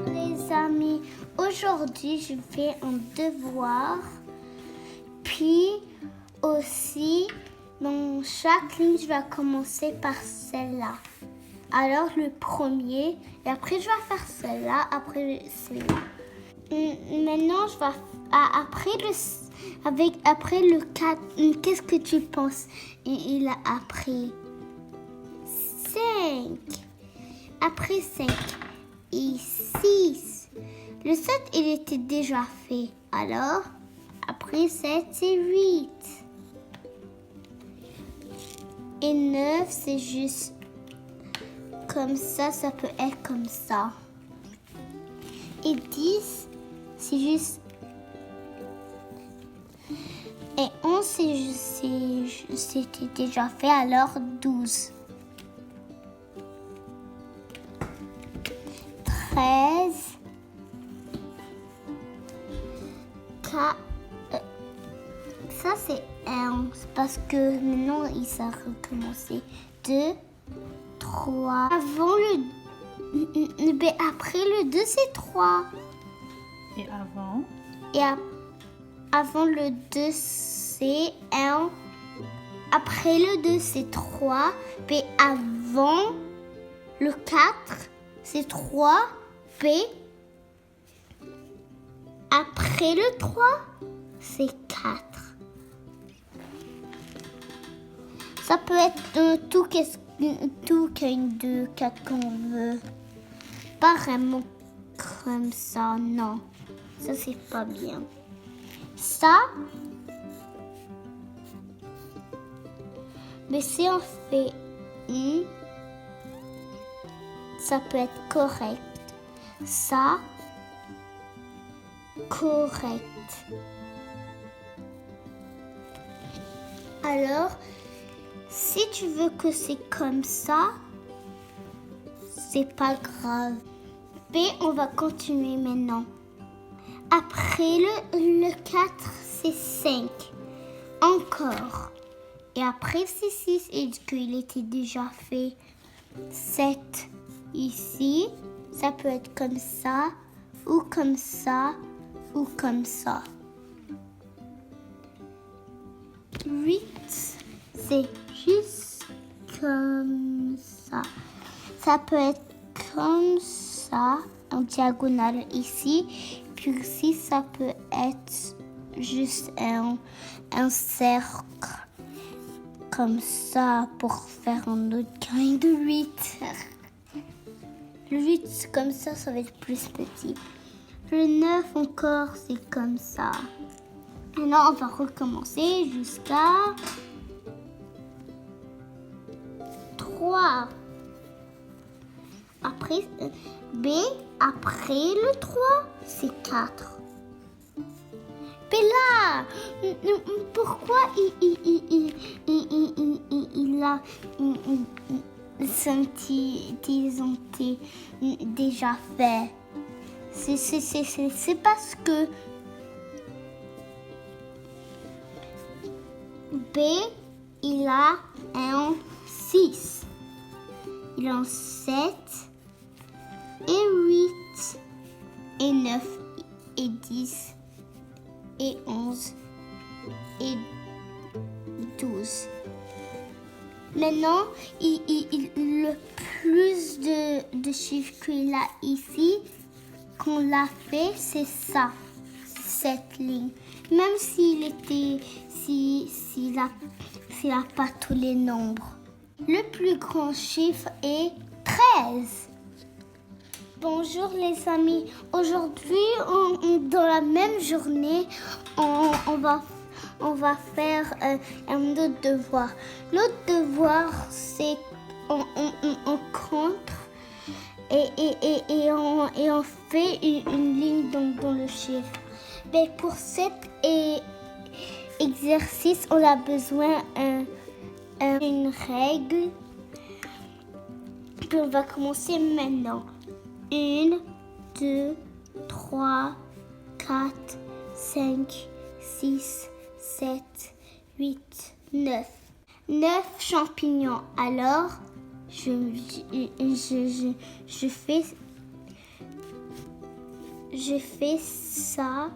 Les amis, aujourd'hui je fais un devoir, puis aussi dans chaque ligne je vais commencer par celle-là. Alors le premier, et après je vais faire celle-là, après celle-là. Maintenant je vais après le 4, qu'est-ce que tu penses? Il a appris 5. Après 5 et 6. Le 7, il était déjà fait. Alors, après 7, c'est 8. Et 9, c'est juste comme ça peut être comme ça. Et 10, c'est juste... Et 11, c'était déjà fait, alors 12. 13, 4, ça c'est 1, parce que maintenant il s'est recommencé. 2, 3, après le 2 c'est 3. Et avant? Et avant le 2 c'est 1. Après le 2 c'est 3. Mais avant le 4 c'est 3. P. Après le 3, c'est 4. Ça peut être tout qu'un 2, 4 qu'on veut. Pas vraiment comme ça, non. Ça, c'est pas bien. Ça, mais si on fait une, ça peut être correct. Ça, correct. Alors, si tu veux que c'est comme ça, c'est pas grave. Mais on va continuer maintenant. Après le 4, c'est 5. Encore. Et après, c'est 6. Et qu'il était déjà fait 7. Ici, ça peut être comme ça, ou comme ça, ou comme ça. 8, c'est juste comme ça. Ça peut être comme ça, en diagonale ici. Puis ici, ça peut être juste un cercle. Comme ça, pour faire un autre grain de 8. Le 8, comme ça va être plus petit. Le 9 encore, c'est comme ça. Maintenant, on va recommencer jusqu'à 3. Après, B, après le 3, c'est 4. Mais là, pourquoi il a senti déjà fait? C'est parce que B, il a un 6. Il a un 7 et 8 et 9 et 10 et 11 et 12. Maintenant, le plus de chiffres qu'il a ici, qu'on l'a fait, c'est ça, cette ligne. Même s'il a pas tous les nombres. Le plus grand chiffre est 13. Bonjour les amis. Aujourd'hui, dans la même journée, on va faire un autre devoir. L'autre devoir, c'est on compte et on fait une ligne dans le chiffre. Mais pour cet exercice, on a besoin d'une règle. Puis on va commencer maintenant. 1, 2, 3, 4, 5, 6, 7, 8, 9. 9 champignons. Alors, je fais ça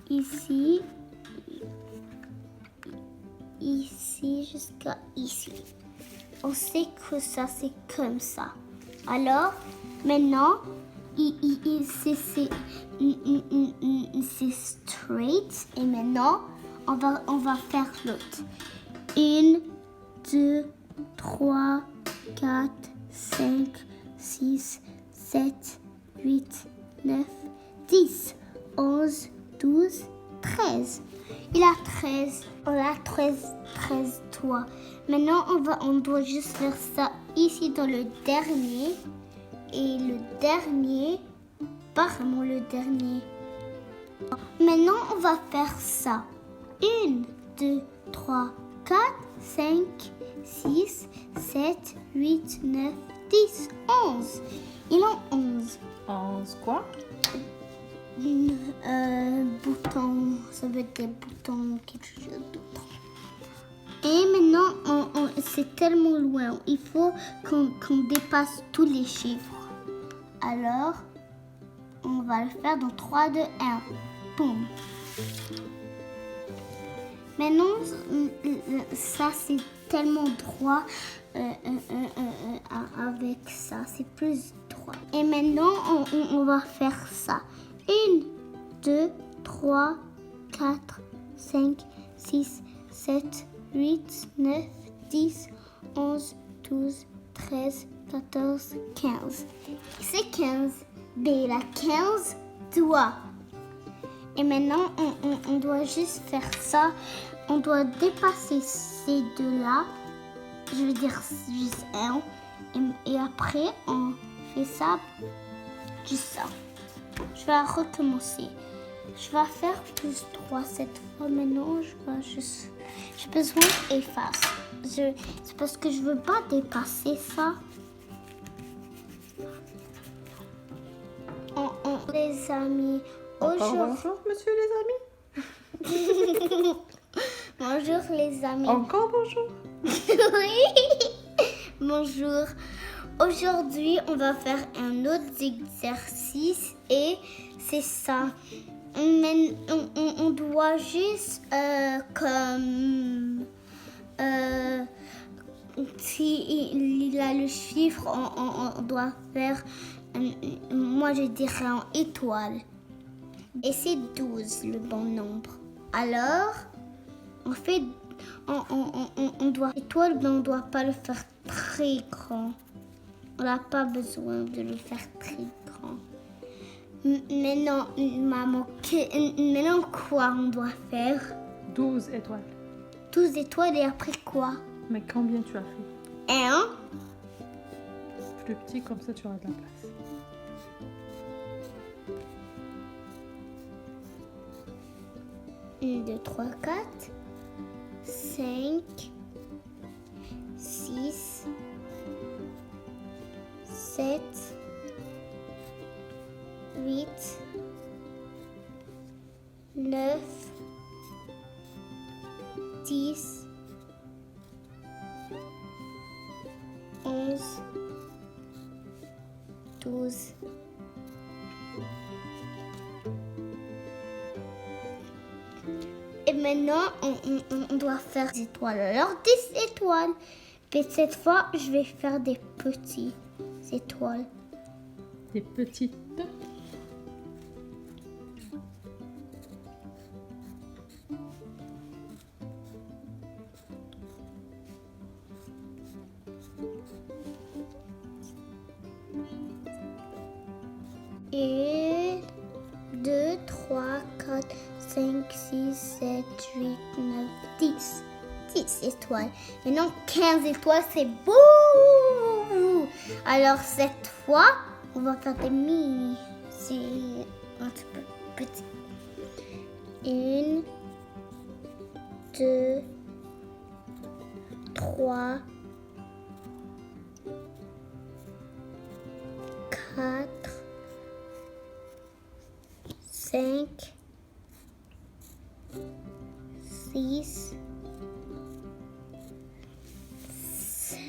ici, ici jusqu'à ici. On sait que ça c'est comme ça. Alors maintenant, c'est straight et maintenant on va faire l'autre. 1, 2, 3, 4, 5, 6, 7, 8, 9, 10, 11, 12, 13. Il a 13. On a 13 toits. Maintenant, on doit juste faire ça ici dans le dernier. Et le dernier, pas vraiment le dernier. Maintenant, on va faire ça. 1, 2, 3, 4, 5, 6, 7, 8, 9, 10, 11. Il en 11. 11 quoi? Boutons, ça veut dire boutons, quelque chose d'autre. Et maintenant, c'est tellement loin. Il faut qu'on dépasse tous les chiffres. Alors, on va le faire dans 3, 2, 1. Boum. Maintenant, ça c'est tellement droit avec ça. C'est plus droit. Et maintenant, on va faire ça. 1, 2, 3, 4, 5, 6, 7, 8, 9, 10, 11, 12, 13, 14, 15. C'est 15. B, il a 15 doigts. Et maintenant, on doit juste faire ça. On doit dépasser ces deux-là. Je veux dire juste un. Et après, on fait ça, juste ça. Je vais recommencer. Je vais faire plus 3 cette fois. Maintenant, j'ai besoin d'efface. C'est parce que je veux pas dépasser ça. Les amis, Bonjour, monsieur les amis. Bonjour les amis. Encore bonjour. Oui. Bonjour. Aujourd'hui, on va faire un autre exercice et c'est ça. On doit juste comme s'il a le chiffre, on doit faire, moi je dirais en étoile. Et c'est 12 le bon nombre. Alors, on doit étoile, mais on ne doit pas le faire très grand. On n'a pas besoin de le faire très grand. Maintenant, maman, maintenant quoi on doit faire? 12 étoiles. 12 étoiles et après quoi? Mais combien tu as fait? 1. Plus petit, comme ça tu auras de la place. 1, 2, 3, 4, 5, 6, 7, 8, 9, 10, 11, 12. Et maintenant, on doit faire des étoiles. Alors, 10 étoiles. Mais cette fois, je vais faire des petites étoiles. Des petites. Et 2, 3, 4, 5, 6, 7, 8, 9, 10. 10 étoiles. Maintenant, 15 étoiles, c'est beau. Alors, cette fois, on va faire des mini. C'est un petit peu petit. 1, 2, 3, 4, 5, 6, 7,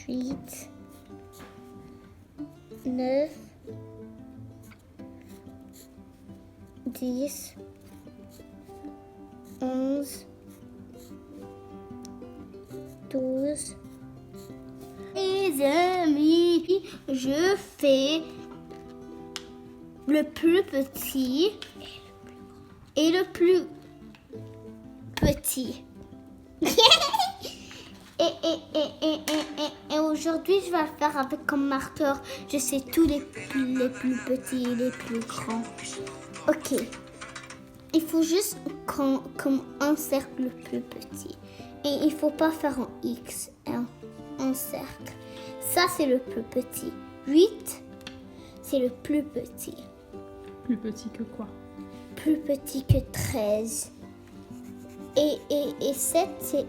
8, 9, 10, 11, 12. Les amis, je fais le plus petit et le plus petit. Et aujourd'hui, je vais le faire avec comme marqueur. Je sais tous les plus petits et les plus grands. Ok. Il faut juste comme un cercle le plus petit. Et il faut pas faire un X, un cercle. Ça, c'est le plus petit. 8, c'est le plus petit. Plus petit que quoi? Plus petit que 13. Et 7, c'est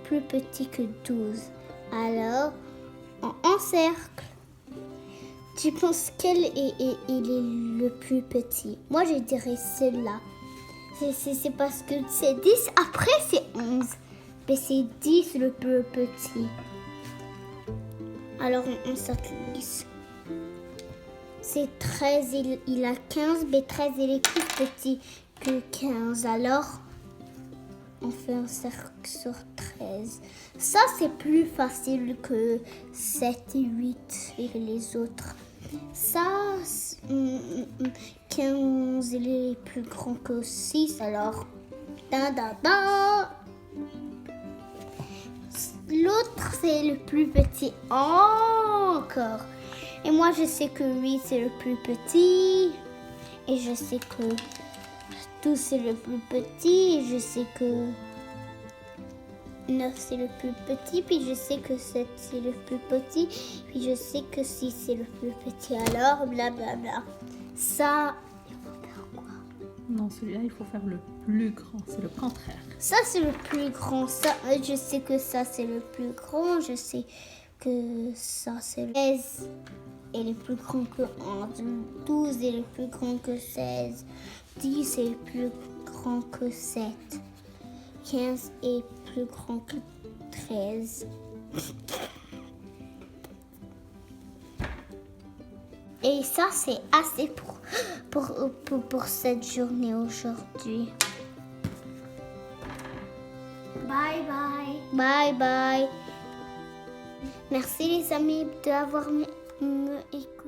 plus petit que 12. Alors, en cercle, tu penses quel est le plus petit? Moi, je dirais celui-là. C'est parce que c'est 10, après c'est 11. Mais c'est 10 le plus petit. Alors, on cercle 10. C'est 13, il a 15, mais 13 il est plus petit que 15. Alors, on fait un cercle sur 13. Ça, c'est plus facile que 7 et 8 et les autres. Ça, 15, il est plus grand que 6. Alors, l'autre, c'est le plus petit encore. Et moi, je sais que 8, c'est le plus petit. Et je sais que 12, c'est le plus petit. Et je sais que 9, c'est le plus petit. Puis je sais que 7, c'est le plus petit. Puis je sais que 6, c'est le plus petit. Alors, blablabla. Ça, il faut faire quoi? Non, celui-là, il faut faire le plus grand. C'est le contraire. Ça, c'est le plus grand. Ça, je sais que ça, c'est le plus grand. Je sais que ça, c'est le 13. Et le plus grand que 11. 12 est le plus grand que 16. 10 est le plus grand que 7. 15 est plus grand que 13. Et ça, c'est assez pour cette journée aujourd'hui. Bye bye. Bye bye. Merci les amis d'avoir écouté.